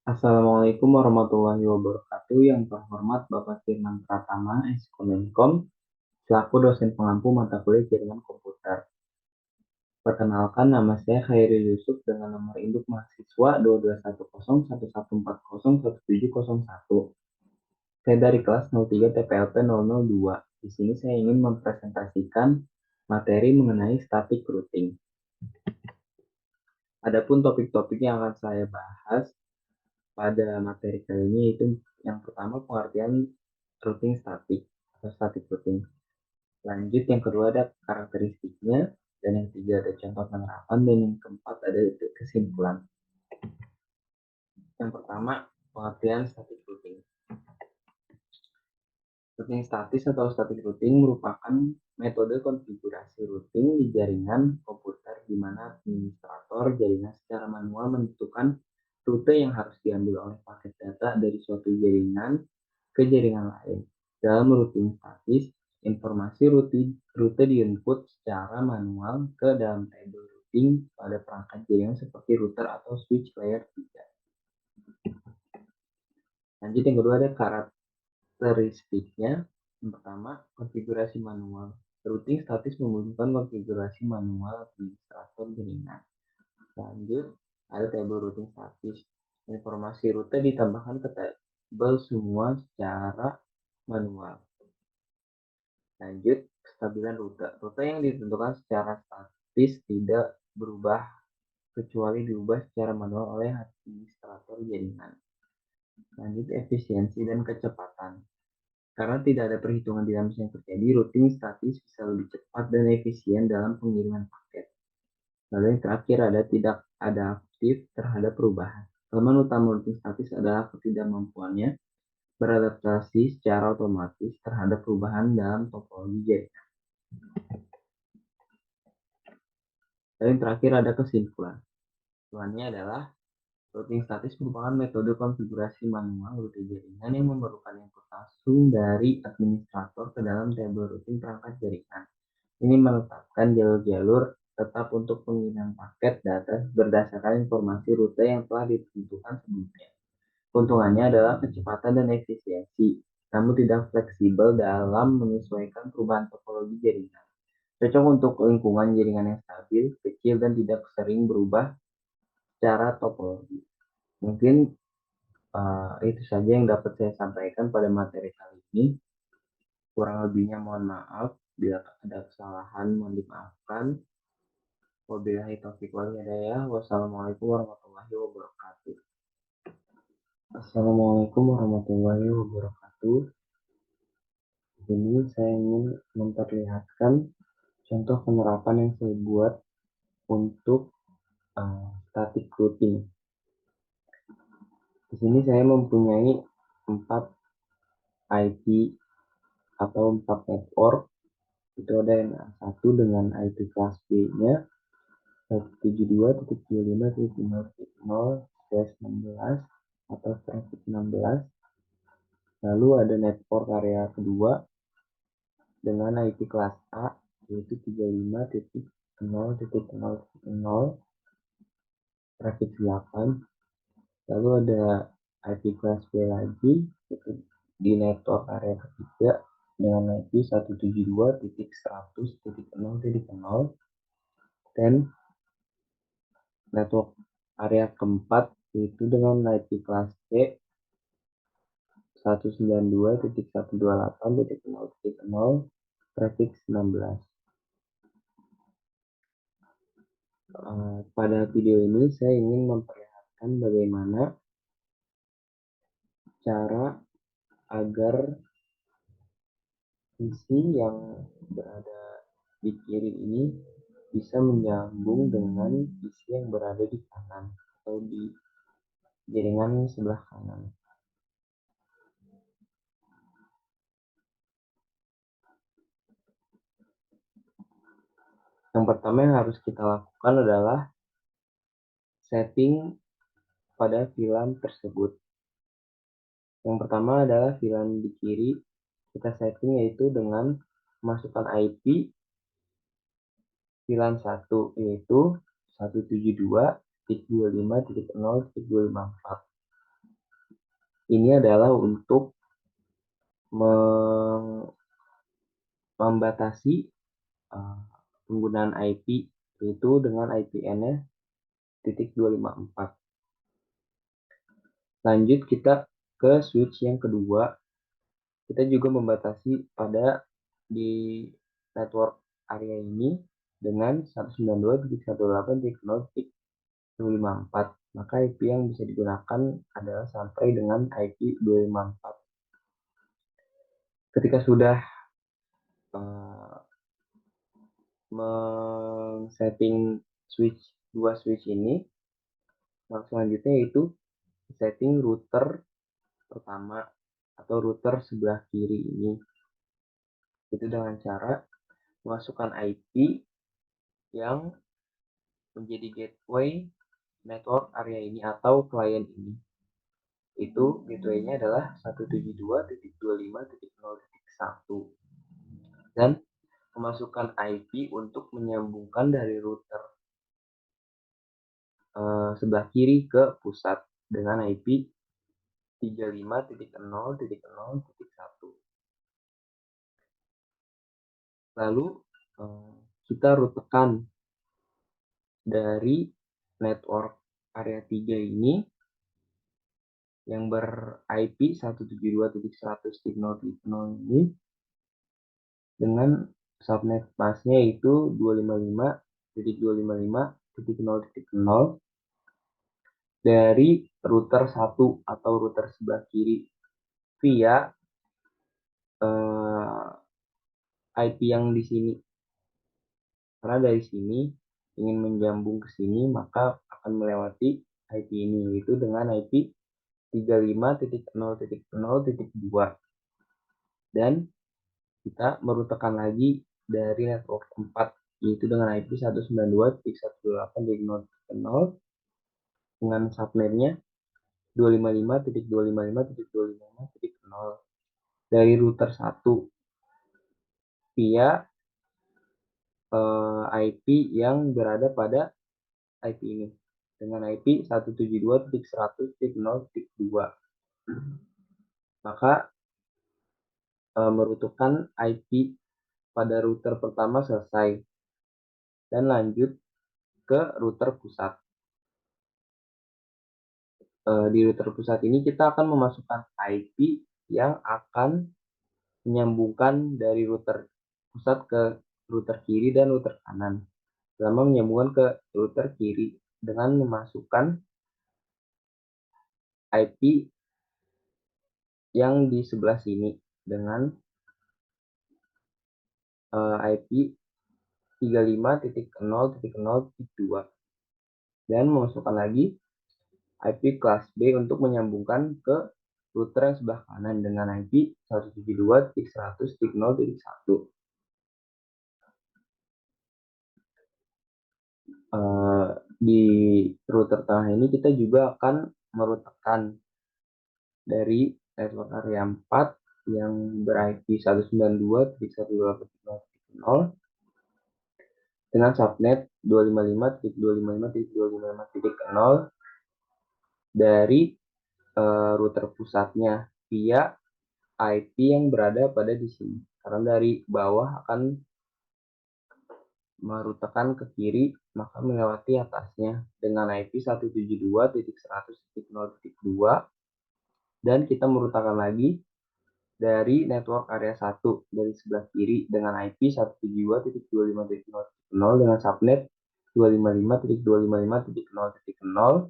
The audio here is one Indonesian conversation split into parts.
Assalamualaikum warahmatullahi wabarakatuh. Yang terhormat Bapak Firman Pratama, Ekonomkom, selaku dosen pengampu mata kuliah jaringan komputer. Perkenalkan, nama saya Khairil Yusuf dengan nomor induk mahasiswa 22101144011701. Saya dari kelas 03 TPLP 002. Di sini saya ingin mempresentasikan materi mengenai static routing. Adapun topik-topik yang akan saya bahas pada materi kali ini itu yang pertama pengertian routing statik atau static routing. Lanjut yang kedua ada karakteristiknya, dan yang ketiga ada contoh penerapan, dan yang keempat ada kesimpulan. Yang pertama pengertian static routing. Routing statis atau static routing merupakan metode konfigurasi routing di jaringan komputer di mana administrator jaringan secara manual menentukan rute yang harus diambil oleh paket data dari suatu jaringan ke jaringan lain. Dalam routing statis, informasi rute diinput secara manual ke dalam tabel routing pada perangkat jaringan seperti router atau switch layer 3. Lanjut yang kedua ada karakteristiknya. Yang pertama, konfigurasi manual. Routing statis membutuhkan konfigurasi manual administrator jaringan. Lanjut, ada tabel routing statis. Informasi rute ditambahkan ke tabel semua secara manual. Lanjut, kestabilan rute. Rute yang ditentukan secara statis tidak berubah kecuali diubah secara manual oleh administrator jaringan. Lanjut, efisiensi dan kecepatan. Karena tidak ada perhitungan dinamis yang terjadi, routing statis bisa lebih cepat dan efisien dalam pengiriman paket. Lalu yang terakhir ada tidak adaptif terhadap perubahan. Kelemahan utama routing statis adalah ketidakmampuannya beradaptasi secara otomatis terhadap perubahan dalam topologi jaringan. Dan yang terakhir ada kesimpulan. Kesimpulannya adalah routing statis merupakan metode konfigurasi manual rute jaringan yang memerlukan input langsung dari administrator ke dalam tabel routing perangkat jaringan. Ini menetapkan jalur-jalur tetap untuk pengiriman paket data berdasarkan informasi rute yang telah ditentukan sebelumnya. Keuntungannya adalah kecepatan dan efisiensi, namun tidak fleksibel dalam menyesuaikan perubahan topologi jaringan. Cocok untuk lingkungan jaringan yang stabil, kecil, dan tidak sering berubah secara topologi. Mungkin itu saja yang dapat saya sampaikan pada materi kali ini. Kurang lebihnya mohon maaf. Bila ada kesalahan mohon dimaafkan. Wabillahi taufiq wal hidayah. Wassalamualaikum warahmatullahi wabarakatuh. Assalamualaikum warahmatullahi wabarakatuh. Ini saya ingin memperlihatkan contoh penerapan yang saya buat untuk static routing. Di sini saya mempunyai 4 IP atau 4 network. Itu ada yang satu dengan IP kelas B-nya 172.25.0.0/16 atau traffic 16. Lalu ada network area kedua dengan IP kelas A yaitu 35.0.0.0 traffic 8. Lalu ada IP kelas B lagi yaitu di network area ketiga dengan IP 172.100.0.0 dan network area keempat yaitu dengan IP kelas C 192.128.0.0 traffic 19. Pada video ini saya ingin memperlihatkan bagaimana cara agar sisi yang berada di kiri ini bisa menyambung dengan sisi yang berada di kanan atau di jaringan sebelah kanan. Yang pertama yang harus kita lakukan adalah setting pada VLAN tersebut. Yang pertama adalah VLAN di kiri kita setting yaitu dengan masukkan IP VLAN 1 yaitu 172.25.0.254. Ini adalah untuk membatasi penggunaan IP, yaitu dengan IPN-nya .254. Lanjut kita ke switch yang kedua. Kita juga membatasi pada di network area ini dengan 192.168.0.254. Maka IP yang bisa digunakan adalah sampai dengan IP 254. Ketika sudah setting dua switch ini, selanjutnya yaitu setting router pertama atau router sebelah kiri ini. Itu dengan cara memasukkan IP yang menjadi gateway network area ini atau klien ini. Itu gateway-nya adalah 172.25.0.1 dan memasukkan IP untuk menyambungkan dari router sebelah kiri ke pusat dengan IP 35.0.0.1. Lalu kita rutekan dari network area 3 ini yang ber-IP 172.100.0.0 ini dengan subnet masknya yaitu 255.255.0.0 dari router 1 atau router sebelah kiri via IP yang di sini. Karena dari sini ingin menyambung ke sini, maka akan melewati IP ini, yaitu dengan IP 35.0.0.2. Dan kita merutekan lagi dari network 4, yaitu dengan IP 192.128.0.0 dengan subnetnya 255.255.255.0 dari router 1 via IP yang berada pada IP ini dengan IP 172.100.0.2. Maka merutukan IP pada router pertama selesai dan lanjut ke router pusat. Di router pusat ini kita akan memasukkan IP yang akan menyambungkan dari router pusat ke router kiri dan router kanan. Pertama menyambungkan ke router kiri dengan memasukkan IP yang di sebelah sini dengan IP 35.0.0.2 dan memasukkan lagi IP kelas B untuk menyambungkan ke router yang sebelah kanan dengan IP 172.100.0.1. Di router tengah ini kita juga akan merutekan dari network area 4 yang ber-IP 192.128.0 dengan subnet 255.255.255.0 dari router pusatnya via IP yang berada pada di sini. Karena dari bawah akan merutekan ke kiri, maka melewati atasnya dengan IP 172.100.0.2 dan kita merutakan lagi dari network area 1 dari sebelah kiri dengan IP 172.25.0 dengan subnet 255.255.0.0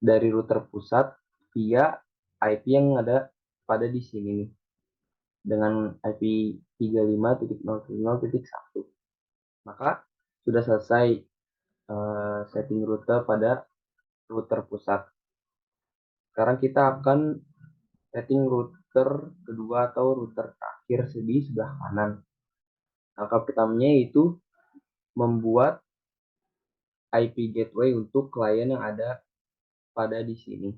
dari router pusat via IP yang ada pada di sini nih dengan IP 35.0.0.1. Maka sudah selesai setting router pada router pusat. Sekarang kita akan setting router kedua atau router terakhir di sebelah kanan. Langkah pertamanya yaitu membuat IP gateway untuk klien yang ada pada di sini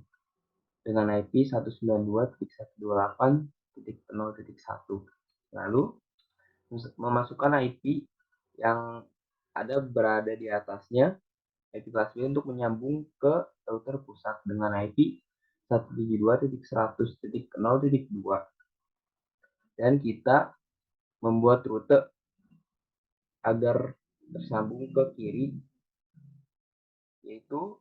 dengan IP 192.128.0.1. Lalu memasukkan IP yang ada berada di atasnya IP kelas B untuk menyambung ke router pusat dengan IP 172.100.0.2 dan kita membuat rute agar tersambung ke kiri, yaitu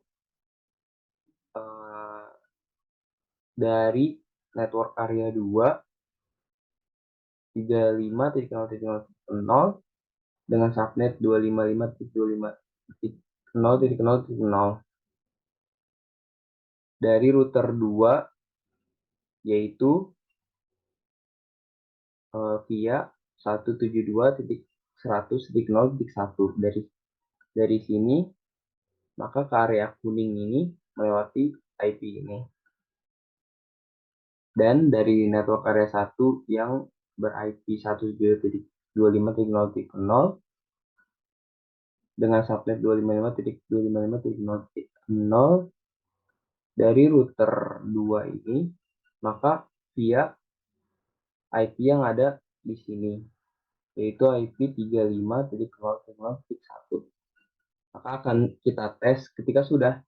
dari network area 2 35.0.0 dengan subnet 255.25.0.0 dari router 2 yaitu via 172.100.0.1 dari sini maka ke area kuning ini melewati IP ini, dan dari network area 1 yang ber-IP 172.25.0.0 dengan subnet 255.255.0 dari router 2 ini maka via IP yang ada di sini, yaitu IP 35.0.0.1. Maka akan kita tes ketika sudah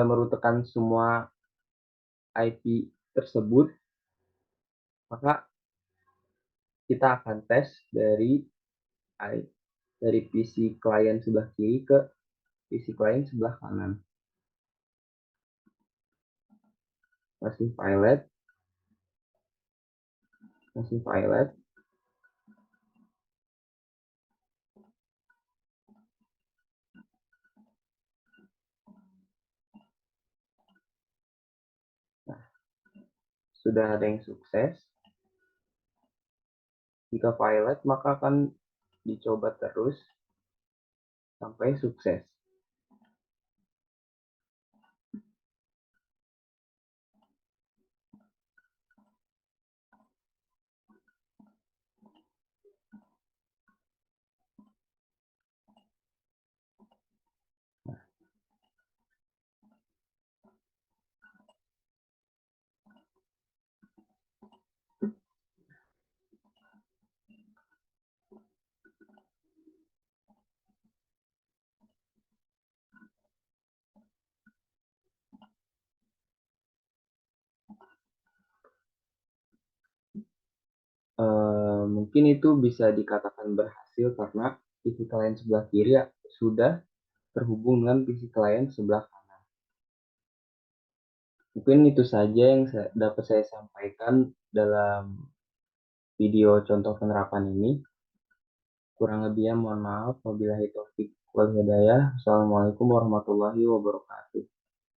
merutekan semua IP tersebut, maka kita akan tes dari PC klien sebelah kiri ke PC klien sebelah kanan. Masih pilot. Nah, sudah ada yang sukses. Jika pilot, maka akan dicoba terus sampai sukses. Mungkin itu bisa dikatakan berhasil karena PC klien sebelah kiri sudah terhubung dengan PC klien sebelah kanan. Mungkin itu saja yang dapat saya sampaikan dalam video contoh penerapan ini. Kurang lebihnya mohon maaf. Wabillahi taufik wal hidayah. Assalamualaikum warahmatullahi wabarakatuh.